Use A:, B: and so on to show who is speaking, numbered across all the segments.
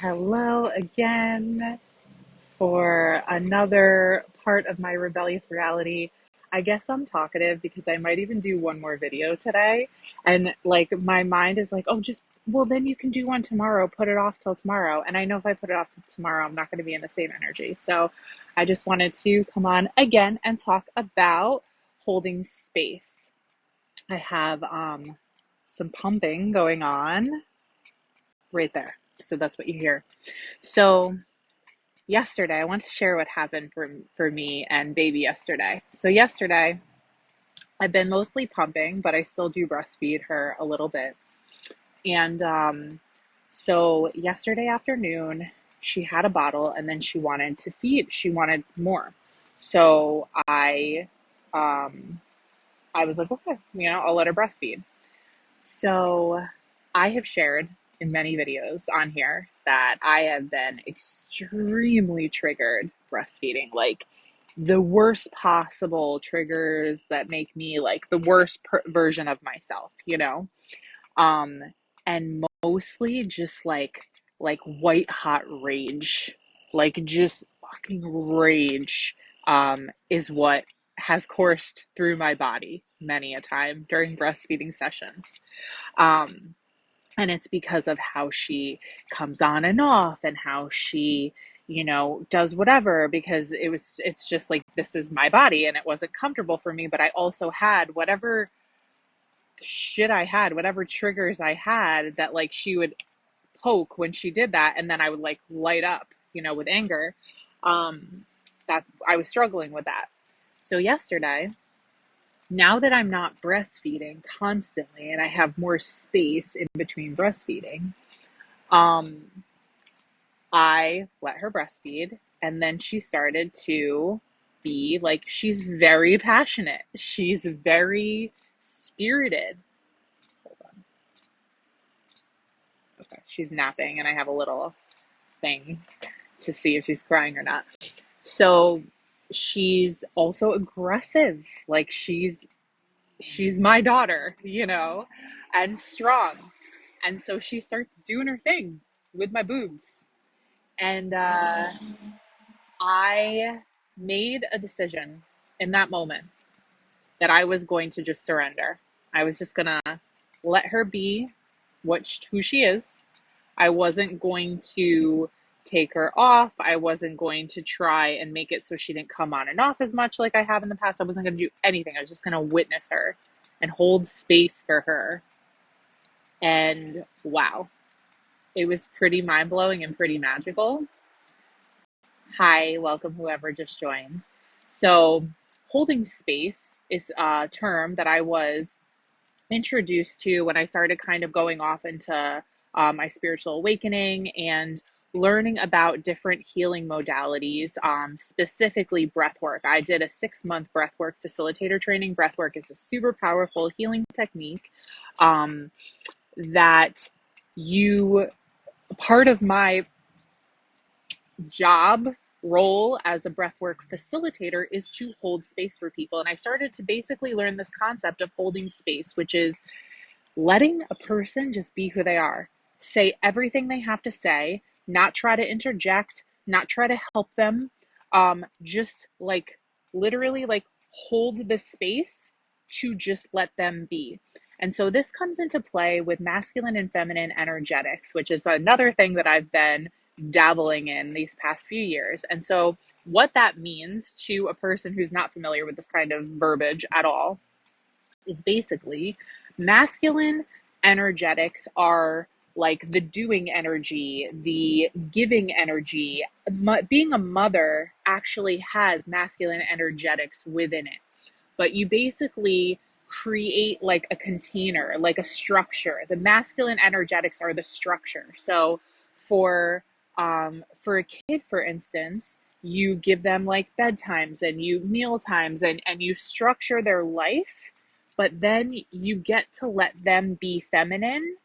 A: Hello again for another part of my rebellious reality. I guess I'm talkative because I might even do one more video today. And like my mind is like, oh, well, then you can do one tomorrow, put it off till tomorrow. And I know if I put it off till tomorrow, I'm not going to be in the same energy. So I just wanted to come on again and talk about holding space. I have some pumping going on right there. So that's what you hear. So yesterday, I want to share what happened for me and baby yesterday. So yesterday, I've been mostly pumping, but I still do breastfeed her a little bit. And so yesterday afternoon, she had a bottle and then she wanted to feed. She wanted more. So I was like, okay, I'll let her breastfeed. So I have shared in many videos on here that I have been extremely triggered breastfeeding, like the worst possible triggers that make me like the worst version of myself. Um, and mostly just like white hot rage, like just fucking rage, is what has coursed through my body many a time during breastfeeding sessions. Um, and it's because of how she comes on and off and how she, does whatever, because it's just like, this is my body and it wasn't comfortable for me, but I also had whatever shit I had, whatever triggers I had that like she would poke when she did that. And then I would like light up, with anger. That I was struggling with that. So yesterday, now that I'm not breastfeeding constantly and I have more space in between breastfeeding, um, I let her breastfeed and then she started to be like, she's very passionate. She's very spirited. Hold on. Okay, she's napping and I have a little thing to see if she's crying or not. So she's also aggressive. Like she's my daughter, and strong. And so she starts doing her thing with my boobs. And I made a decision in that moment that I was going to just surrender. I was just going to let her be who she is. I wasn't going to take her off. I wasn't going to try and make it so she didn't come on and off as much like I have in the past. I wasn't going to do anything. I was just going to witness her and hold space for her. And wow, it was pretty mind blowing and pretty magical. Hi, welcome whoever just joined. So, holding space is a term that I was introduced to when I started kind of going off into my spiritual awakening and learning about different healing modalities, specifically breath work. I did a 6-month breathwork facilitator training. Breathwork is a super powerful healing technique that part of my job role as a breathwork facilitator is to hold space for people. And I started to basically learn this concept of holding space, which is letting a person just be who they are, say everything they have to say, not try to interject, not try to help them, just like literally like hold the space to just let them be. And so this comes into play with masculine and feminine energetics, which is another thing that I've been dabbling in these past few years. And so what that means to a person who's not familiar with this kind of verbiage at all is basically masculine energetics are like the doing energy, the giving energy. Being a mother actually has masculine energetics within it, but you basically create like a container, like a structure. The masculine energetics are the structure. So for a kid, for instance, you give them like bedtimes and you meal times and you structure their life, but then you get to let them be feminine,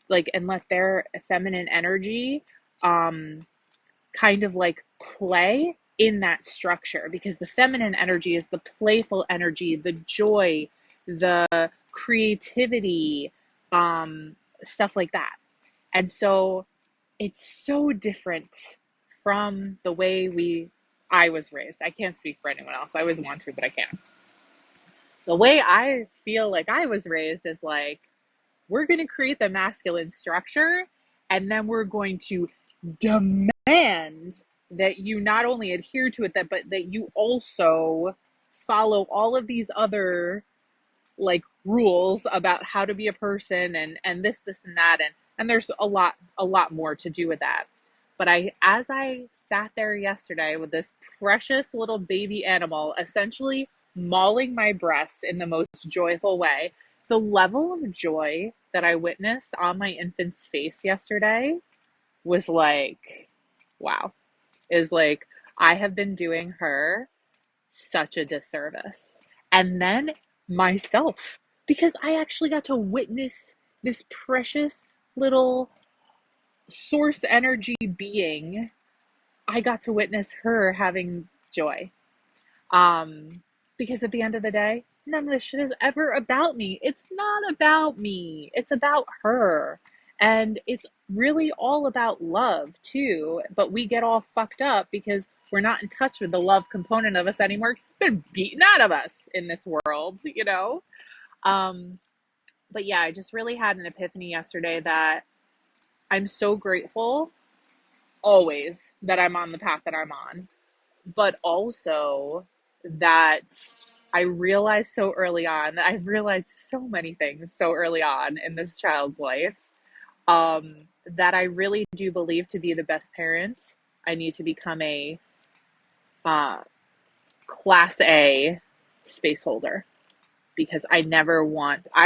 A: like, and let their feminine energy kind of like play in that structure, because the feminine energy is the playful energy, the joy, the creativity, stuff like that. And so it's so different from the way I was raised. I can't speak for anyone else. I always want to, but I can't. The way I feel like I was raised is like, we're going to create the masculine structure, and then we're going to demand that you not only adhere to it, but that you also follow all of these other like rules about how to be a person, and this and that, and there's a lot more to do with that. But as I sat there yesterday with this precious little baby animal essentially mauling my breasts in the most joyful way, the level of joy that I witnessed on my infant's face yesterday was like, wow. Is like, I have been doing her such a disservice. And then myself, because I actually got to witness this precious little source energy being. I got to witness her having joy. Um, because at the end of the day, none of this shit is ever about me. It's not about me. It's about her. And it's really all about love too. But we get all fucked up because we're not in touch with the love component of us anymore. It's been beaten out of us in this world, you know? Um, but yeah, I just really had an epiphany yesterday that I'm so grateful always that I'm on the path that I'm on, but also that I realized so early on, that I've realized so many things so early on in this child's life, that I really do believe to be the best parent, I need to become a uh, class A space holder, because I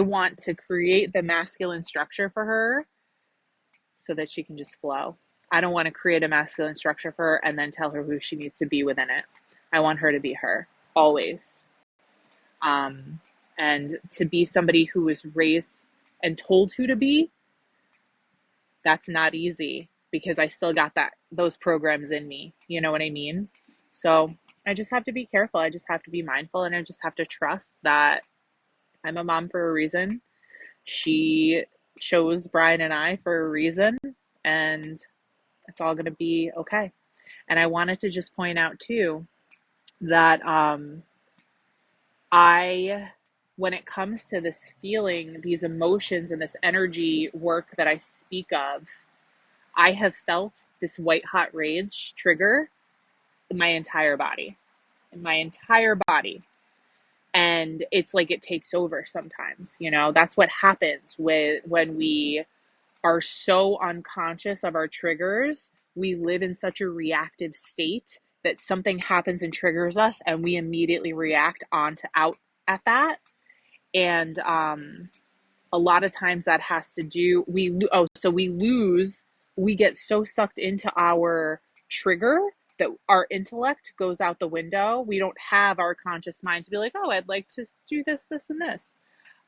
A: want to create the masculine structure for her so that she can just flow. I don't want to create a masculine structure for her and then tell her who she needs to be within it. I want her to be her always. Um, and to be somebody who was raised and told who to be, that's not easy because I still got those programs in me. You know what I mean? So I just have to be careful. I just have to be mindful, and I just have to trust that I'm a mom for a reason. She chose Brian and I for a reason, and it's all going to be okay. And I wanted to just point out too that I, when it comes to this feeling, these emotions, and this energy work that I speak of, I have felt this white hot rage trigger in my entire body, in my entire body. And it's like it takes over sometimes, you know, that's what happens when we are so unconscious of our triggers. We live in such a reactive state that something happens and triggers us, and we immediately react out at that. And a lot of times that has to do we get so sucked into our trigger that our intellect goes out the window. We don't have our conscious mind to be like, oh, I'd like to do this and this.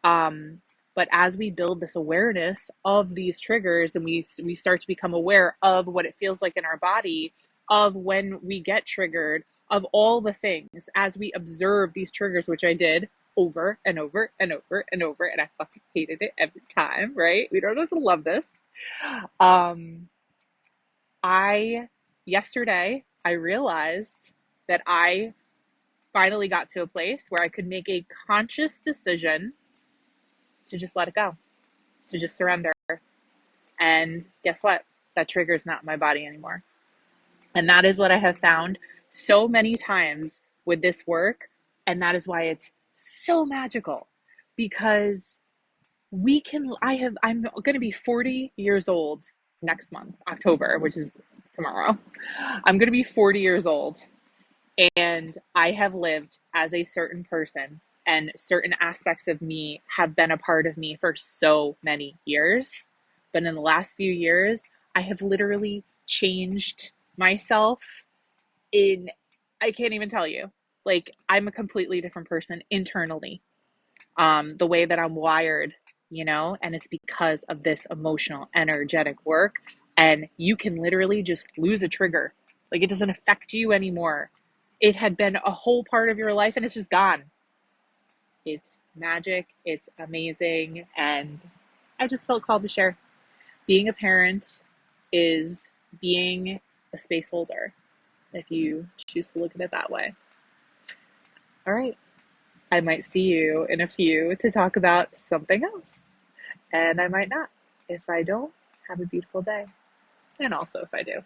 A: um, but as we build this awareness of these triggers, and we start to become aware of what it feels like in our body, of when we get triggered, of all the things, as we observe these triggers, which I did over and over and over and over, and I fucking hated it every time, right? We don't have to love this. Um, I Yesterday I realized that I finally got to a place where I could make a conscious decision to just let it go, to just surrender. And guess what? That trigger is not in my body anymore. And that is what I have found so many times with this work. And that is why it's so magical, because I'm going to be 40 years old next month, October, which is tomorrow. I'm going to be 40 years old. And I have lived as a certain person, and certain aspects of me have been a part of me for so many years. But in the last few years, I have literally changed myself in, I can't even tell you. Like, I'm a completely different person internally, the way that I'm wired, you know, and it's because of this emotional, energetic work. And you can literally just lose a trigger. Like, it doesn't affect you anymore. It had been a whole part of your life and it's just gone. It's magic. It's amazing. And I just felt called to share. Being a parent is being a space holder, if you choose to look at it that way. All right. I might see you in a few to talk about something else, and I might not. If I don't, have a beautiful day. And also if I do.